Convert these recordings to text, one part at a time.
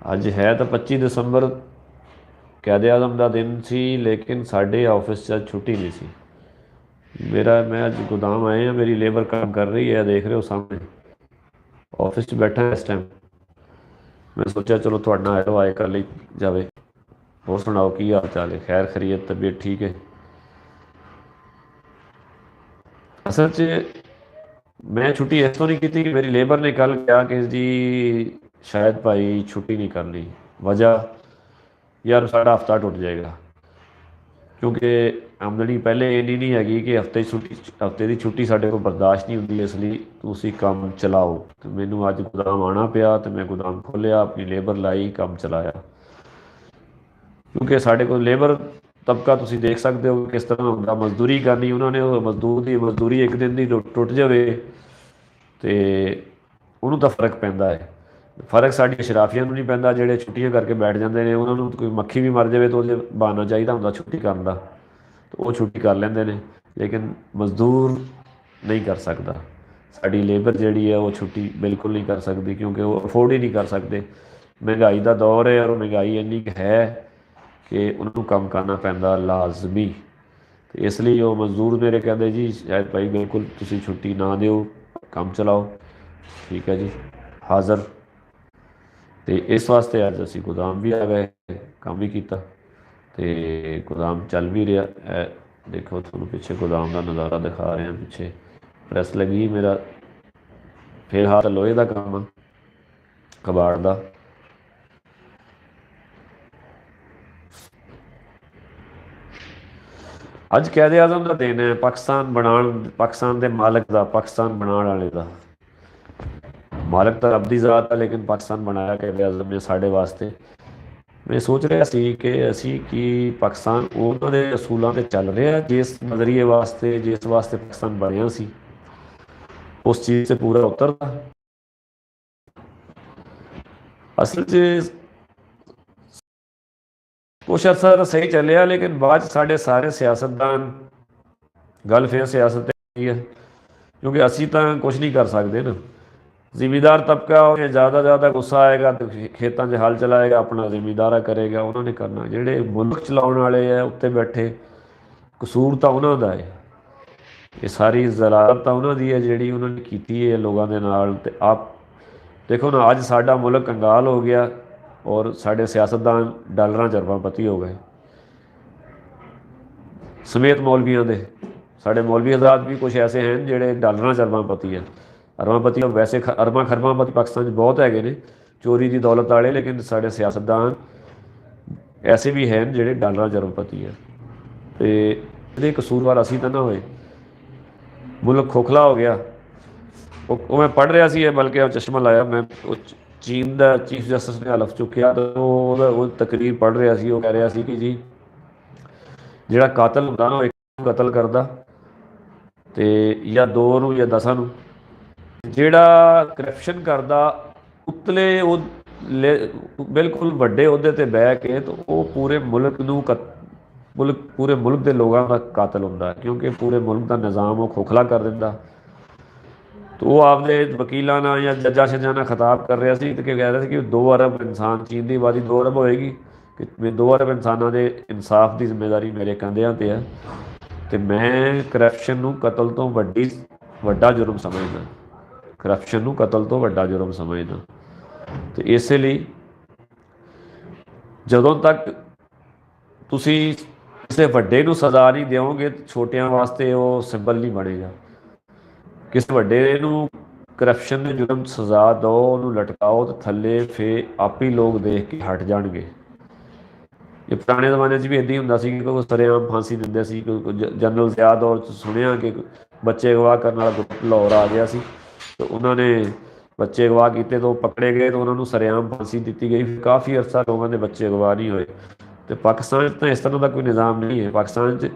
ਅੱਜ ਹੈ ਤਾਂ 25 ਦਸੰਬਰ ਕੈਦ ਆਜ਼ਮ ਦਾ ਦਿਨ ਸੀ, ਲੇਕਿन ਸਾਡੇ ਆਫਿਸ 'ਚ ਅੱਜ ਛੁੱਟੀ ਨਹੀਂ ਸੀ। मैं ਅੱਜ गोदाम आए हैं, मेरी लेबर काम कर रही है, देख रहे हो सामने ਆਫਿਸ 'ਚ ਬੈਠਾ ਇਸ ਟਾਈਮ। ਮੈਂ ਸੋਚਿਆ ਚਲੋ ਤੁਹਾਡੇ ਨਾਲ ਆਏ ਕਰ ਲਈ ਜਾਵੇ। ਹੋਰ ਸੁਣਾਓ, ਕੀ ਹਾਲ ਚਾਲ ਹੈ? ਖੈਰ ਖਰੀਅਤ, ਤਬੀਅਤ ਠੀਕ ਹੈ? ਅਸਲ 'ਚ ਮੈਂ ਛੁੱਟੀ ਇਸ ਤੋਂ ਨਹੀਂ ਕੀਤੀ ਕਿ ਮੇਰੀ ਲੇਬਰ ਨੇ ਕੱਲ੍ਹ ਕਿਹਾ ਕਿ ਜੀ ਸ਼ਾਇਦ ਭਾਈ ਛੁੱਟੀ ਨਹੀਂ ਕਰਨੀ। ਵਜ੍ਹਾ ਯਾਰ ਸਾਡਾ ਹਫਤਾ ਟੁੱਟ ਜਾਏਗਾ, ਕਿਉਂਕਿ ਆਮਦਨੀ ਪਹਿਲੇ ਇੰਨੀ ਨਹੀਂ ਹੈਗੀ ਕਿ ਹਫਤੇ ਦੀ ਛੁੱਟੀ ਸਾਡੇ ਕੋਲ ਬਰਦਾਸ਼ਤ ਨਹੀਂ ਹੁੰਦੀ। ਇਸ ਲਈ ਤੁਸੀਂ ਕੰਮ ਚਲਾਓ। ਅਤੇ ਮੈਨੂੰ ਅੱਜ ਗੋਦਾਮ ਆਉਣਾ ਪਿਆ ਅਤੇ ਮੈਂ ਗੋਦਾਮ ਖੋਲ੍ਹਿਆ, ਆਪਣੀ ਲੇਬਰ ਲਾਈ, ਕੰਮ ਚਲਾਇਆ। ਕਿਉਂਕਿ ਸਾਡੇ ਕੋਲ ਲੇਬਰ ਤਬਕਾ ਤੁਸੀਂ ਦੇਖ ਸਕਦੇ ਹੋ ਕਿਸ ਤਰ੍ਹਾਂ ਹੁੰਦਾ। ਮਜ਼ਦੂਰੀ ਕਰਨੀ ਉਹਨਾਂ ਨੇ, ਉਹ ਮਜ਼ਦੂਰ ਦੀ ਮਜ਼ਦੂਰੀ ਇੱਕ ਦਿਨ ਦੀ ਟੁੱਟ ਜਾਵੇ ਅਤੇ ਉਹਨੂੰ ਤਾਂ ਫਰਕ ਪੈਂਦਾ ਹੈ। ਫਰਕ ਸਾਡੀ ਅਸ਼ਰਾਫੀਆਂ ਨੂੰ ਨਹੀਂ ਪੈਂਦਾ, ਜਿਹੜੇ ਛੁੱਟੀਆਂ ਕਰਕੇ ਬੈਠ ਜਾਂਦੇ ਨੇ। ਉਹਨਾਂ ਨੂੰ ਕੋਈ ਮੱਖੀ ਵੀ ਮਰ ਜਾਵੇ ਤਾਂ ਉਹਦੇ ਬਹਾਨਾ ਚਾਹੀਦਾ ਹੁੰਦਾ ਛੁੱਟੀ ਕਰਨ ਦਾ, ਤਾਂ ਉਹ ਛੁੱਟੀ ਕਰ ਲੈਂਦੇ ਨੇ। ਲੇਕਿਨ ਮਜ਼ਦੂਰ ਨਹੀਂ ਕਰ ਸਕਦਾ। ਸਾਡੀ ਲੇਬਰ ਜਿਹੜੀ ਹੈ ਉਹ ਛੁੱਟੀ ਬਿਲਕੁਲ ਨਹੀਂ ਕਰ ਸਕਦੀ, ਕਿਉਂਕਿ ਉਹ ਅਫੋਰਡ ਹੀ ਨਹੀਂ ਕਰ ਸਕਦੇ। ਮਹਿੰਗਾਈ ਦਾ ਦੌਰ ਹੈ, ਔਰ ਮਹਿੰਗਾਈ ਇੰਨੀ ਕੁ ਹੈ ਕਿ ਉਹਨਾਂ ਨੂੰ ਕੰਮ ਕਰਨਾ ਪੈਂਦਾ ਲਾਜ਼ਮੀ। ਅਤੇ ਇਸ ਲਈ ਉਹ ਮਜ਼ਦੂਰ ਮੇਰੇ ਕਹਿੰਦੇ ਜੀ ਸ਼ਾਇਦ ਭਾਈ ਬਿਲਕੁਲ ਤੁਸੀਂ ਛੁੱਟੀ ਨਾ ਦਿਓ, ਕੰਮ ਚਲਾਓ। ਠੀਕ ਹੈ ਜੀ, ਹਾਜ਼ਰ। ਅਤੇ ਇਸ ਵਾਸਤੇ ਅੱਜ ਅਸੀਂ ਗੋਦਾਮ ਵੀ ਆ ਗਏ, ਕੰਮ ਵੀ ਕੀਤਾ ਅਤੇ ਗੋਦਾਮ ਚੱਲ ਵੀ ਰਿਹਾ। ਦੇਖੋ ਤੁਹਾਨੂੰ ਪਿੱਛੇ ਗੋਦਾਮ ਦਾ ਨਜ਼ਾਰਾ ਦਿਖਾ ਰਿਹਾ। ਪਿੱਛੇ ਪ੍ਰੈਸ ਲੱਗੀ ਮੇਰਾ, ਫਿਲਹਾਲ ਲੋਹੇ ਦਾ ਕੰਮ ਆ, ਕਬਾੜ ਦਾ। ਅੱਜ ਕੈਦ ਆਜ਼ਮ ਦਾ ਦਿਨ ਹੈ, ਪਾਕਿਸਤਾਨ ਦੇ ਮਾਲਕ ਦਾ, ਪਾਕਿਸਤਾਨ ਬਣਾਉਣ ਵਾਲੇ ਦਾ। ਮਾਲਕ ਤਾਂ ਰੱਬ ਦੀ ਜ਼ਾਤ ਹੈ, ਲੇਕਿਨ ਪਾਕਿਸਤਾਨ ਬਣਾਇਆ ਕੈਦ ਆਜ਼ਮ ਨੇ ਸਾਡੇ ਵਾਸਤੇ। ਮੈਂ ਸੋਚ ਰਿਹਾ ਸੀ ਕਿ ਅਸੀਂ ਕੀ ਪਾਕਿਸਤਾਨ ਉਹਨਾਂ ਦੇ ਅਸੂਲਾਂ 'ਤੇ ਚੱਲ ਰਿਹਾ, ਜਿਸ ਨਜ਼ਰੀਏ ਵਾਸਤੇ, ਜਿਸ ਵਾਸਤੇ ਪਾਕਿਸਤਾਨ ਬਣਿਆ ਸੀ, ਉਸ ਚੀਜ਼ 'ਤੇ ਪੂਰਾ ਉਤਰਦਾ। ਅਸਲ 'ਚ ਕੁਛ ਅਰਸਾ ਤਾਂ ਸਹੀ ਚੱਲਿਆ, ਲੇਕਿਨ ਬਾਅਦ 'ਚ ਸਾਡੇ ਸਾਰੇ ਸਿਆਸਤਦਾਨ, ਗੱਲ ਫਿਰ ਸਿਆਸਤ 'ਤੇ ਹੈ, ਕਿਉਂਕਿ ਅਸੀਂ ਤਾਂ ਕੁਛ ਨਹੀਂ ਕਰ ਸਕਦੇ ਨਾ। ਜ਼ਿਮੀਂਦਾਰ ਤਬਕਾ, ਉਹਨੇ ਜ਼ਿਆਦਾ ਗੁੱਸਾ ਆਏਗਾ ਅਤੇ ਖੇਤਾਂ 'ਚ ਹਲ ਚਲਾਏਗਾ, ਆਪਣਾ ਜ਼ਿਮੀਂਦਾਰਾ ਕਰੇਗਾ, ਉਹਨਾਂ ਨੇ ਕਰਨਾ। ਜਿਹੜੇ ਮੁਲਕ ਚਲਾਉਣ ਵਾਲੇ ਹੈ ਉੱਤੇ ਬੈਠੇ, ਕਸੂਰ ਤਾਂ ਉਹਨਾਂ ਦਾ ਹੈ। ਇਹ ਸਾਰੀ ਜ਼ਲਾਲਤ ਤਾਂ ਉਹਨਾਂ ਦੀ ਹੈ ਜਿਹੜੀ ਉਹਨਾਂ ਨੇ ਕੀਤੀ ਹੈ ਲੋਕਾਂ ਦੇ ਨਾਲ। ਅਤੇ ਆਪ ਦੇਖੋ ਨਾ, ਅੱਜ ਸਾਡਾ ਮੁਲਕ ਕੰਗਾਲ ਹੋ ਗਿਆ ਔਰ ਸਾਡੇ ਸਿਆਸਤਦਾਨ ਡਾਲਰਾਂ 'ਚ ਅਰਬਾਂਪਤੀ ਹੋ ਗਏ, ਸਮੇਤ ਮੌਲਵੀਆਂ ਦੇ। ਸਾਡੇ ਮੌਲਵੀ ਹਜ਼ਰਾਤ ਵੀ ਕੁਛ ਐਸੇ ਹਨ ਜਿਹੜੇ ਡਾਲਰਾਂ 'ਚ ਅਰਬਾਂਪਤੀ ਹੈ। ਅਰਬਾਂਪਤੀ ਵੈਸੇ ਅਰਬਾਂ ਖਰਬਾਂਪਤੀ ਪਾਕਿਸਤਾਨ 'ਚ ਬਹੁਤ ਹੈਗੇ ਨੇ, ਚੋਰੀ ਦੀ ਦੌਲਤ ਵਾਲੇ, ਲੇਕਿਨ ਸਾਡੇ ਸਿਆਸਤਦਾਨ ਐਸੇ ਵੀ ਹਨ ਜਿਹੜੇ ਡਾਲਰਾਂ 'ਚ ਅਰਬਪਤੀ ਹੈ। ਅਤੇ ਇਹਦੇ ਕਸੂਰਵਾਰ ਅਸੀਂ ਤਾਂ ਨਾ ਹੋਏ। ਮੁਲਕ ਖੋਖਲਾ ਹੋ ਗਿਆ। ਉਹ ਮੈਂ ਪੜ੍ਹ ਰਿਹਾ ਸੀ, ਬਲਕਿ ਚਸ਼ਮਾ ਲਾਇਆ ਮੈਂ, ਉਹ ਚੀਨ ਦਾ ਚੀਫ ਜਸਟਿਸ ਨੇ ਹਲਫ ਚੁੱਕਿਆ, ਤਾਂ ਉਹ ਤਕਰੀਰ ਪੜ੍ਹ ਰਿਹਾ ਸੀ। ਉਹ ਕਹਿ ਰਿਹਾ ਸੀ ਕਿ ਜੀ ਜਿਹੜਾ ਕਾਤਲ ਹੁੰਦਾ ਨਾ, ਉਹ ਇੱਕ ਕਤਲ ਕਰਦਾ ਅਤੇ ਜਾਂ ਦੋ ਨੂੰ ਜਾਂ 10 ਨੂੰ। ਜਿਹੜਾ ਕਰਪਸ਼ਨ ਕਰਦਾ ਉਤਲੇ, ਉਹ ਬਿਲਕੁਲ ਵੱਡੇ ਅਹੁਦੇ 'ਤੇ ਬਹਿ ਕੇ, ਤਾਂ ਉਹ ਪੂਰੇ ਮੁਲਕ ਨੂੰ ਪੂਰੇ ਮੁਲਕ ਦੇ ਲੋਕਾਂ ਦਾ ਕਾਤਲ ਹੁੰਦਾ, ਕਿਉਂਕਿ ਪੂਰੇ ਮੁਲਕ ਦਾ ਨਿਜ਼ਾਮ ਉਹ ਖੋਖਲਾ ਕਰ ਦਿੰਦਾ। ਤਾਂ ਉਹ ਆਪਦੇ ਵਕੀਲਾਂ ਨਾਲ ਜਾਂ ਜੱਜਾਂ ਛੱਜਾਂ ਨਾਲ ਖਿਤਾਬ ਕਰ ਰਿਹਾ ਸੀ, ਅਤੇ ਕਹਿ ਰਿਹਾ ਸੀ ਕਿ 2 ਅਰਬ ਇਨਸਾਨ, ਚੀਨ ਦੀ ਆਬਾਦੀ 2 ਅਰਬ ਹੋਏਗੀ, ਕਿ 2 ਅਰਬ ਇਨਸਾਨਾਂ ਦੇ ਇਨਸਾਫ ਦੀ ਜ਼ਿੰਮੇਵਾਰੀ ਮੇਰੇ ਕੰਧਿਆਂ 'ਤੇ ਹੈ। ਅਤੇ ਮੈਂ ਕਰਪਸ਼ਨ ਨੂੰ ਕਤਲ ਤੋਂ ਵੱਡਾ ਜੁਰਮ ਸਮਝਦਾ। ਕਰਪਸ਼ਨ ਨੂੰ ਕਤਲ ਤੋਂ ਵੱਡਾ ਜੁਰਮ ਸਮਝਦਾ। ਅਤੇ ਇਸੇ ਲਈ ਜਦੋਂ ਤੱਕ ਤੁਸੀਂ ਕਿਸੇ ਵੱਡੇ ਨੂੰ ਸਜ਼ਾ ਨਹੀਂ ਦਿਓਗੇ, ਛੋਟਿਆਂ ਵਾਸਤੇ ਉਹ ਸਿੰਬਲ ਨਹੀਂ ਬਣੇਗਾ। ਕਿਸੇ ਵੱਡੇ ਨੂੰ ਕਰਪਸ਼ਨ ਦੇ ਜੁਰਮ ਸਜ਼ਾ ਦਿਓ, ਉਹਨੂੰ ਲਟਕਾਓ, ਅਤੇ ਥੱਲੇ ਫਿਰ ਆਪ ਹੀ ਲੋਕ ਦੇਖ ਕੇ ਹਟ ਜਾਣਗੇ। ਇਹ ਪੁਰਾਣੇ ਜ਼ਮਾਨੇ 'ਚ ਵੀ ਇੱਦਾਂ ਹੀ ਹੁੰਦਾ ਸੀ ਕਿ ਕੋਈ ਸਰੇਆਮ ਫਾਂਸੀ ਦਿੰਦੇ ਸੀ। ਜਨਰਲ ਜ਼ਿਆ ਦੌਰ 'ਚ ਸੁਣਿਆ ਕਿ ਬੱਚੇ ਅਗਵਾ ਕਰਨ ਵਾਲਾ ਗਰੁੱਪ ਲਾਹੌਰ ਆ ਗਿਆ ਸੀ, ਅਤੇ ਉਹਨਾਂ ਨੇ ਬੱਚੇ ਅਗਵਾ ਕੀਤੇ, ਤਾਂ ਉਹ ਪਕੜੇ ਗਏ, ਤਾਂ ਉਹਨਾਂ ਨੂੰ ਸਰੇਆਮ ਫਾਂਸੀ ਦਿੱਤੀ ਗਈ। ਕਾਫੀ ਅਰਸਾ ਲੋਕਾਂ ਦੇ ਬੱਚੇ ਅਗਵਾ ਨਹੀਂ ਹੋਏ। ਅਤੇ ਪਾਕਿਸਤਾਨ 'ਚ ਤਾਂ ਇਸ ਤਰ੍ਹਾਂ ਦਾ ਕੋਈ ਨਿਜ਼ਾਮ ਨਹੀਂ ਹੈ। ਪਾਕਿਸਤਾਨ 'ਚ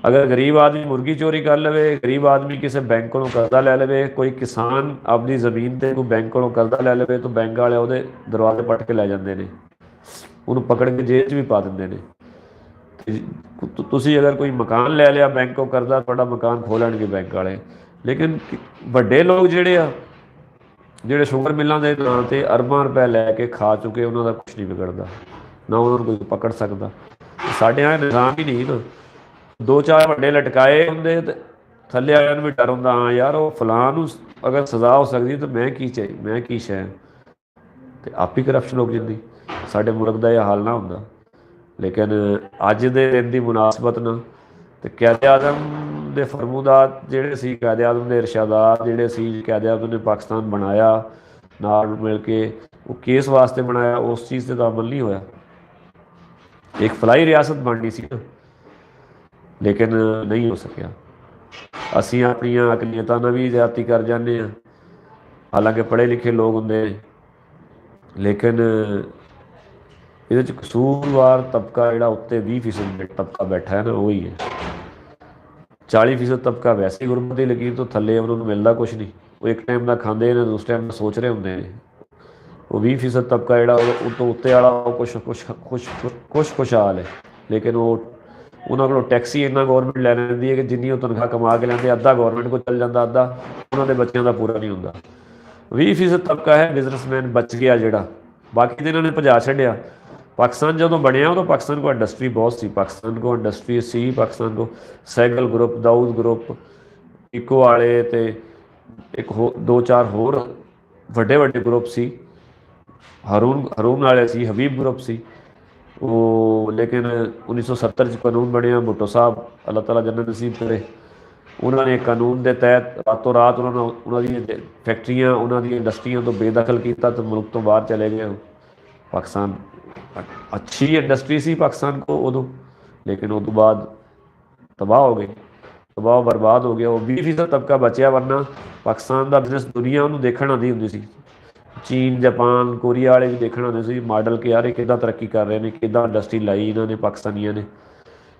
ਅਗਰ ਗਰੀਬ ਆਦਮੀ ਮੁਰਗੀ ਚੋਰੀ ਕਰ ਲਵੇ, ਗਰੀਬ ਆਦਮੀ ਕਿਸੇ ਬੈਂਕ ਕੋਲੋਂ ਕਰਜ਼ਾ ਲੈ ਲਵੇ, ਕੋਈ ਕਿਸਾਨ ਆਪਣੀ ਜ਼ਮੀਨ 'ਤੇ ਕੋਈ ਬੈਂਕ ਕੋਲੋਂ ਕਰਜ਼ਾ ਲੈ ਲਵੇ, ਤਾਂ ਬੈਂਕ ਵਾਲੇ ਉਹਦੇ ਦਰਵਾਜ਼ੇ ਪੱਟ ਕੇ ਲੈ ਜਾਂਦੇ ਨੇ, ਉਹਨੂੰ ਪਕੜ ਕੇ ਜੇਲ੍ਹ 'ਚ ਵੀ ਪਾ ਦਿੰਦੇ ਨੇ। ਤੁਸੀਂ ਅਗਰ ਕੋਈ ਮਕਾਨ ਲੈ ਲਿਆ ਬੈਂਕ ਕੋਲ ਕਰਜ਼ਾ, ਤੁਹਾਡਾ ਮਕਾਨ ਖੋਹ ਲੈਣਗੇ ਬੈਂਕ ਵਾਲੇ। ਲੇਕਿਨ ਵੱਡੇ ਲੋਕ ਜਿਹੜੇ ਆ, ਜਿਹੜੇ ਸ਼ੂਗਰ ਮਿਲਾਂ ਦੇ ਨਾਂ 'ਤੇ ਅਰਬਾਂ ਰੁਪਏ ਲੈ ਕੇ ਖਾ ਚੁੱਕੇ, ਉਹਨਾਂ ਦਾ ਕੁਛ ਨਹੀਂ ਵਿਗੜਦਾ, ਨਾ ਉਹਨਾਂ ਨੂੰ ਕੋਈ ਪਕੜ ਸਕਦਾ। ਸਾਡੇ ਆ ਨਿਜ਼ਾਮ ਹੀ ਨਹੀਂ ਨਾ, 2-4 ਵੱਡੇ ਲਟਕਾਏ ਹੁੰਦੇ ਤੇ ਥੱਲੇ ਵਾਲਿਆਂ ਨੂੰ ਵੀ ਡਰ ਹੁੰਦਾ, ਹਾਂ ਯਾਰ ਉਹ ਫਲਾਂ ਨੂੰ ਅਗਰ ਸਜ਼ਾ ਹੋ ਸਕਦੀ ਤਾਂ ਮੈਂ ਕੀ ਸ਼ੈ, ਅਤੇ ਆਪ ਹੀ ਕਰਪਸ਼ਨ ਹੋ ਜਾਂਦੀ। ਸਾਡੇ ਮੁਲਕ ਦਾ ਇਹ ਹਾਲ ਨਾ ਹੁੰਦਾ। ਲੇਕਿਨ ਅੱਜ ਦੇ ਦਿਨ ਦੀ ਮੁਨਾਸਬਤ ਨਾਲ ਅਤੇ ਕਾਇਦੇ ਆਜ਼ਮ ਦੇ ਫਰਮੂਦਾਰ ਜਿਹੜੇ ਸੀ, ਕਾਇਦੇ ਆਜ਼ਮ ਦੇ ਇਰਸ਼ਾਦਾਤ ਜਿਹੜੇ ਸੀ, ਕਾਇਦੇ ਆਜ਼ਮ ਨੇ ਪਾਕਿਸਤਾਨ ਬਣਾਇਆ ਨਾਲ ਮਿਲ ਕੇ, ਉਹ ਕੇਸ ਵਾਸਤੇ ਬਣਾਇਆ, ਉਸ ਚੀਜ਼ 'ਤੇ ਤਾਂ ਅਮਲ ਨਹੀਂ ਹੋਇਆ। ਇੱਕ ਫਲਾਈ ਰਿਆਸਤ ਬਣਨੀ ਸੀ ਨਾ, ਲੇਕਿਨ ਨਹੀਂ ਹੋ ਸਕਿਆ। ਅਸੀਂ ਆਪਣੀਆਂ ਅਕਲੀਅਤਾਂ ਨਾਲ ਵੀ ਜ਼ਿਆਦਤੀ ਕਰ ਜਾਂਦੇ ਹਾਂ, ਹਾਲਾਂਕਿ ਪੜ੍ਹੇ ਲਿਖੇ ਲੋਕ ਹੁੰਦੇ ਨੇ, ਲੇਕਿਨ ਇਹਦੇ 'ਚ ਕਸੂਰਵਾਰ ਤਬਕਾ ਜਿਹੜਾ ਉੱਤੇ 20% ਤਬਕਾ ਬੈਠਾ ਹੈ ਨਾ, ਉਹ ਹੀ ਹੈ। 40% ਤਬਕਾ ਵੈਸੇ ਹੀ ਗੁਰਬਤ ਦੀ ਲਕੀਰ ਤੋਂ ਥੱਲੇ, ਉਹਨਾਂ ਨੂੰ ਮਿਲਦਾ ਕੁਛ ਨਹੀਂ। ਉਹ ਇੱਕ ਟਾਈਮ ਦਾ ਖਾਂਦੇ ਨੇ, ਦੂਸਰੇ ਟਾਈਮ ਦਾ ਸੋਚ ਰਹੇ ਹੁੰਦੇ ਨੇ। ਉਹ 20% ਤਬਕਾ ਜਿਹੜਾ ਉਹ ਤੋਂ ਉੱਤੇ ਵਾਲਾ, ਉਹ ਖੁਸ਼ਹਾਲ ਹੈ, ਲੇਕਿਨ ਉਹਨਾਂ ਕੋਲੋਂ ਟੈਕਸ ਹੀ ਇੰਨਾ ਗੌਰਮੈਂਟ ਲੈ ਲੈਂਦੀ ਹੈ ਕਿ ਜਿੰਨੀ ਉਹ ਤਨਖਾਹ ਕਮਾ ਕੇ ਲੈਂਦੇ, ਅੱਧਾ ਗੌਰਮੈਂਟ ਕੋਲ ਚੱਲ ਜਾਂਦਾ, ਅੱਧਾ ਉਹਨਾਂ ਦੇ ਬੱਚਿਆਂ ਦਾ ਪੂਰਾ ਨਹੀਂ ਹੁੰਦਾ। 20% ਤਬਕਾ ਹੈ ਬਿਜ਼ਨਸਮੈਨ ਬਚ ਗਿਆ ਜਿਹੜਾ, ਬਾਕੀ ਤਾਂ ਇਹਨਾਂ ਨੇ ਭਜਾ ਛੱਡਿਆ। ਪਾਕਿਸਤਾਨ ਜਦੋਂ ਬਣਿਆ ਉਦੋਂ ਪਾਕਿਸਤਾਨ ਕੋਲ ਇੰਡਸਟਰੀ ਬਹੁਤ ਸੀ, ਪਾਕਿਸਤਾਨ ਕੋਲ ਸੈਗਲ ਗਰੁੱਪ, ਦਾਊਦ ਗਰੁੱਪ, ਇਕੋ ਵਾਲੇ ਅਤੇ ਇੱਕ 2-4 ਹੋਰ ਵੱਡੇ ਗਰੁੱਪ ਸੀ। ਹਰੂਨ ਵਾਲੇ ਸੀ, ਹਬੀਬ ਗਰੁੱਪ ਸੀ ਉਹ। ਲੇਕਿਨ 1970 'ਚ ਕਾਨੂੰਨ ਬਣਿਆ, ਭੁੱਟੋ ਸਾਹਿਬ ਅੱਲਾਹ ਤਾਲਾ ਜੰਨਤ ਨਸੀਬ ਕਰੇ, ਉਹਨਾਂ ਨੇ ਕਾਨੂੰਨ ਦੇ ਤਹਿਤ ਰਾਤੋਂ ਰਾਤ ਉਹਨਾਂ ਦੀਆਂ ਫੈਕਟਰੀਆਂ, ਉਹਨਾਂ ਦੀਆਂ ਇੰਡਸਟਰੀਆਂ ਤੋਂ ਬੇਦਖਲ ਕੀਤਾ ਅਤੇ ਮੁਲਕ ਤੋਂ ਬਾਹਰ ਚਲੇ ਗਏ। ਪਾਕਿਸਤਾਨ ਅੱਛੀ ਇੰਡਸਟਰੀ ਸੀ ਪਾਕਿਸਤਾਨ ਕੋ ਉਦੋਂ, ਲੇਕਿਨ ਉਹ ਤੋਂ ਬਾਅਦ ਤਬਾਹ ਹੋ ਗਈ, ਤਬਾਹ ਬਰਬਾਦ ਹੋ ਗਿਆ। ਉਹ 20% ਤਬਕਾ ਬਚਿਆ, ਵਰਨਾ ਪਾਕਿਸਤਾਨ ਦਾ ਬਿਜ਼ਨਸ ਦੁਨੀਆ ਉਹਨੂੰ ਦੇਖਣ ਆਉਂਦੀ ਹੁੰਦੀ ਸੀ। ਚੀਨ, ਜਾਪਾਨ, ਕੋਰੀਆ ਵਾਲੇ ਵੀ ਦੇਖਣ ਆਉਂਦੇ ਸੀ ਮਾਡਲ, ਕਿ ਯਾਰ ਇਹ ਕਿੱਦਾਂ ਤਰੱਕੀ ਕਰ ਰਹੇ ਨੇ, ਕਿੱਦਾਂ ਇੰਡਸਟਰੀ ਲਾਈ ਇਹਨਾਂ ਨੇ ਪਾਕਿਸਤਾਨੀਆਂ ਨੇ।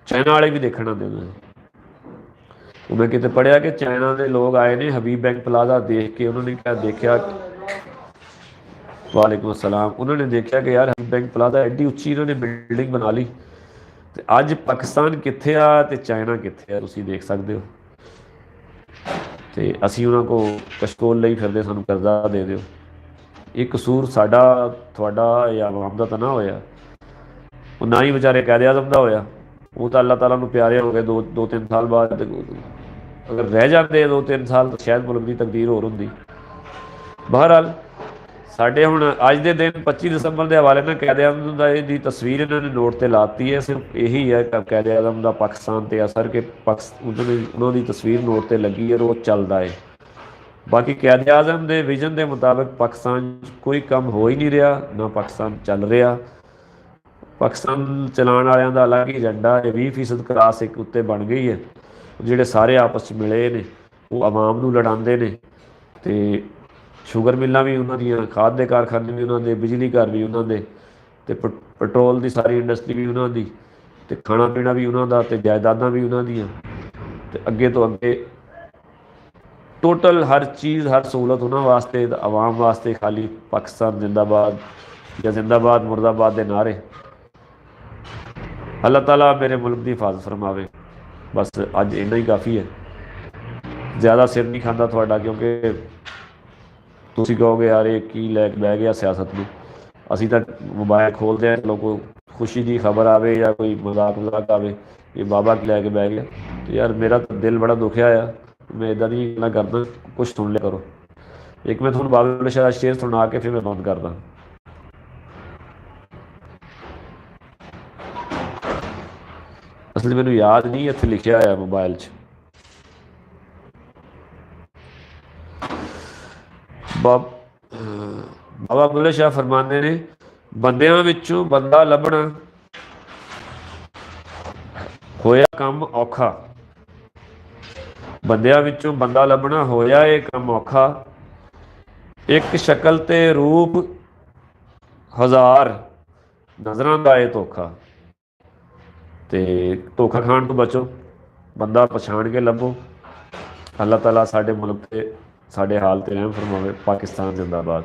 ਚਾਈਨਾ ਵਾਲੇ ਵੀ ਦੇਖਣ ਆਉਂਦੇ ਹੁੰਦੇ ਸੀ। ਮੈਂ ਕਿਤੇ ਪੜ੍ਹਿਆ ਕਿ ਚਾਈਨਾ ਦੇ ਲੋਕ ਆਏ ਨੇ ਹਬੀਬ ਬੈਂਕ ਪਲਾਜ਼ਾ ਦੇਖ ਕੇ, ਉਹਨਾਂ ਨੇ ਦੇਖਿਆ, ਵਾਲੇਕੁਮ ਅਸਲਾਮ, ਉਹਨਾਂ ਨੇ ਦੇਖਿਆ ਕਿ ਯਾਰ ਹਬੀਬ ਬੈਂਕ ਪਲਾਜ਼ਾ ਐਡੀ ਉੱਚੀ ਇਹਨਾਂ ਨੇ ਬਿਲਡਿੰਗ ਬਣਾ ਲਈ, ਅਤੇ ਅੱਜ ਪਾਕਿਸਤਾਨ ਕਿੱਥੇ ਆ ਅਤੇ ਚਾਈਨਾ ਕਿੱਥੇ ਆ, ਤੁਸੀਂ ਦੇਖ ਸਕਦੇ ਹੋ। ਅਤੇ ਅਸੀਂ ਉਹਨਾਂ ਕੋਲ ਕਸ਼ਕੋਲ ਲਈ ਫਿਰਦੇ, ਸਾਨੂੰ ਕਰਜ਼ਾ ਦੇ ਦਿਓ। ਇਹ ਕਸੂਰ ਸਾਡਾ, ਤੁਹਾਡਾ ਜਾਂ ਆਵਾਮ ਦਾ ਤਾਂ ਨਾ ਹੋਇਆ, ਉਹ ਨਾ ਹੀ ਵਿਚਾਰੇ ਕਾਇਦੇ ਆਜ਼ਮ ਦਾ ਹੋਇਆ। ਉਹ ਤਾਂ ਅੱਲਾਹ ਤਾਲਾ ਨੂੰ ਪਿਆਰੇ ਹੋ ਗਏ 2-3 ਸਾਲ ਬਾਅਦ, ਅਗਰ ਰਹਿ ਜਾਂਦੇ 2-3 ਸਾਲ ਤਾਂ ਸ਼ਾਇਦ ਮੁਲਕ ਦੀ ਤਕਦੀਰ ਹੋਰ ਹੁੰਦੀ। ਬਹਰਹਾਲ ਸਾਡੇ ਹੁਣ ਅੱਜ ਦੇ ਦਿਨ 25 ਦਸੰਬਰ ਦੇ ਹਵਾਲੇ ਨਾਲ ਕਾਇਦੇ ਆਜ਼ਮ ਦਾ ਇਹਦੀ ਤਸਵੀਰ ਇਹਨਾਂ ਨੇ ਨੋਟ 'ਤੇ ਲਾਤੀ ਹੈ। ਸਿਰਫ ਇਹੀ ਹੈ ਕਾਇਦੇ ਆਜ਼ਮ ਦਾ ਪਾਕਿਸਤਾਨ 'ਤੇ ਅਸਰ, ਕਿ ਉਹਨਾਂ ਦੀ ਤਸਵੀਰ ਨੋਟ 'ਤੇ ਲੱਗੀ ਹੈ, ਰੋਜ਼ ਚੱਲਦਾ ਹੈ। ਬਾਕੀ ਕਾਇਦੇ ਆਜ਼ਮ ਦੇ ਵਿਜ਼ਨ ਦੇ ਮੁਤਾਬਕ ਪਾਕਿਸਤਾਨ 'ਚ ਕੋਈ ਕੰਮ ਹੋ ਹੀ ਨਹੀਂ ਰਿਹਾ, ਨਾ ਪਾਕਿਸਤਾਨ ਚੱਲ ਰਿਹਾ। ਪਾਕਿਸਤਾਨ ਚਲਾਉਣ ਵਾਲਿਆਂ ਦਾ ਅਲੱਗ ਹੀ ਏਜੰਡਾ ਹੈ। 20% ਕਲਾਸ ਇੱਕ ਉੱਤੇ ਬਣ ਗਈ ਹੈ, ਜਿਹੜੇ ਸਾਰੇ ਆਪਸ 'ਚ ਮਿਲੇ ਨੇ, ਉਹ ਆਵਾਮ ਨੂੰ ਲੜਾਉਂਦੇ ਨੇ। ਅਤੇ ਸ਼ੂਗਰ ਮਿੱਲਾਂ ਵੀ ਉਹਨਾਂ ਦੀਆਂ, ਖਾਦ ਦੇ ਕਾਰਖਾਨੇ ਵੀ ਉਹਨਾਂ ਦੇ, ਬਿਜਲੀ ਘਰ ਵੀ ਉਹਨਾਂ ਦੇ, ਅਤੇ ਪੈਟਰੋਲ ਦੀ ਸਾਰੀ ਇੰਡਸਟਰੀ ਵੀ ਉਹਨਾਂ ਦੀ, ਅਤੇ ਖਾਣਾ ਪੀਣਾ ਵੀ ਉਹਨਾਂ ਦਾ, ਅਤੇ ਜਾਇਦਾਦਾਂ ਵੀ ਉਹਨਾਂ ਦੀਆਂ, ਅਤੇ ਅੱਗੇ ਤੋਂ ਅੱਗੇ ਟੋਟਲ ਹਰ ਚੀਜ਼, ਹਰ ਸਹੂਲਤ ਉਹਨਾਂ ਵਾਸਤੇ, ਆਵਾਮ ਵਾਸਤੇ। ਖਾਲੀ ਪਾਕਿਸਤਾਨ ਜ਼ਿੰਦਾਬਾਦ ਜਾਂ ਜ਼ਿੰਦਾਬਾਦ ਮੁਰਦਾਬਾਦ ਦੇ ਨਾਅਰੇ। ਅੱਲਾਹ ਤਾਲਾ ਮੇਰੇ ਮੁਲਕ ਦੀ ਹਿਫਾਜ਼ਤ ਫਰਮਾਵੇ। ਬਸ ਅੱਜ ਇੰਨਾ ਹੀ ਕਾਫੀ ਹੈ, ਜ਼ਿਆਦਾ ਸਿਰ ਨਹੀਂ ਖਾਂਦਾ ਤੁਹਾਡਾ, ਕਿਉਂਕਿ ਤੁਸੀਂ ਕਹੋਗੇ ਯਾਰ ਇਹ ਕੀ ਲੈ ਕੇ ਬਹਿ ਗਿਆ ਸਿਆਸਤ ਨੂੰ। ਅਸੀਂ ਤਾਂ ਮੋਬਾਇਲ ਖੋਲ੍ਹਦੇ ਹਾਂ, ਚਲੋ ਕੋਈ ਖੁਸ਼ੀ ਦੀ ਖਬਰ ਆਵੇ ਜਾਂ ਕੋਈ ਮਜ਼ਾਕ ਆਵੇ, ਇਹ ਬਾਬਾ ਕੀ ਲੈ ਕੇ ਬਹਿ ਗਿਆ। ਅਤੇ ਯਾਰ ਮੇਰਾ ਤਾਂ ਦਿਲ ਬੜਾ ਦੁਖਿਆ ਆ, ਮੈਂ ਇੱਦਾਂ ਦੀ ਗੱਲਾਂ ਕਰਦਾ, ਕੁਛ ਸੁਣ ਲਿਆ ਕਰੋ। ਇੱਕ ਮੈਂ ਤੁਹਾਨੂੰ ਬਾਬੇ ਸ਼ਾਹ ਦਾ ਸ਼ੇਰ ਸੁਣਾ ਕੇ ਫਿਰ ਮੈਂ ਬੰਦ ਕਰਦਾ। ਅਸਲ ਮੈਨੂੰ ਯਾਦ ਨਹੀਂ, ਇੱਥੇ ਲਿਖਿਆ ਹੋਇਆ ਮੋਬਾਇਲ 'ਚ। ਬਾਬਾ ਬੁੱਲੇ ਸ਼ਾਹ ਫਰਮਾਉਂਦੇ ਨੇ, ਬੰਦਿਆਂ ਵਿੱਚੋਂ ਬੰਦਾ ਲੱਭਣਾ ਹੋਇਆ ਕੰਮ ਔਖਾ, ਬੰਦਿਆਂ ਵਿੱਚੋਂ ਬੰਦਾ ਲੱਭਣਾ ਹੋਇਆ ਇਹ ਕੰਮ ਔਖਾ, ਇੱਕ ਸ਼ਕਲ ਤੇ ਰੂਪ ਹਜ਼ਾਰ, ਨਜ਼ਰਾਂ ਦਾ ਇਹ ਧੋਖਾ। ਅਤੇ ਧੋਖਾ ਖਾਣ ਤੋਂ ਬਚੋ, ਬੰਦਾ ਪਛਾਣ ਕੇ ਲੱਭੋ। ਅੱਲਾਹ ਤਾਲਾ ਸਾਡੇ ਮੁਲਕ 'ਤੇ, ਸਾਡੇ ਹਾਲ 'ਤੇ ਰਹਿਮ ਫਰਮਾਵੇ। ਪਾਕਿਸਤਾਨ ਜ਼ਿੰਦਾਬਾਦ।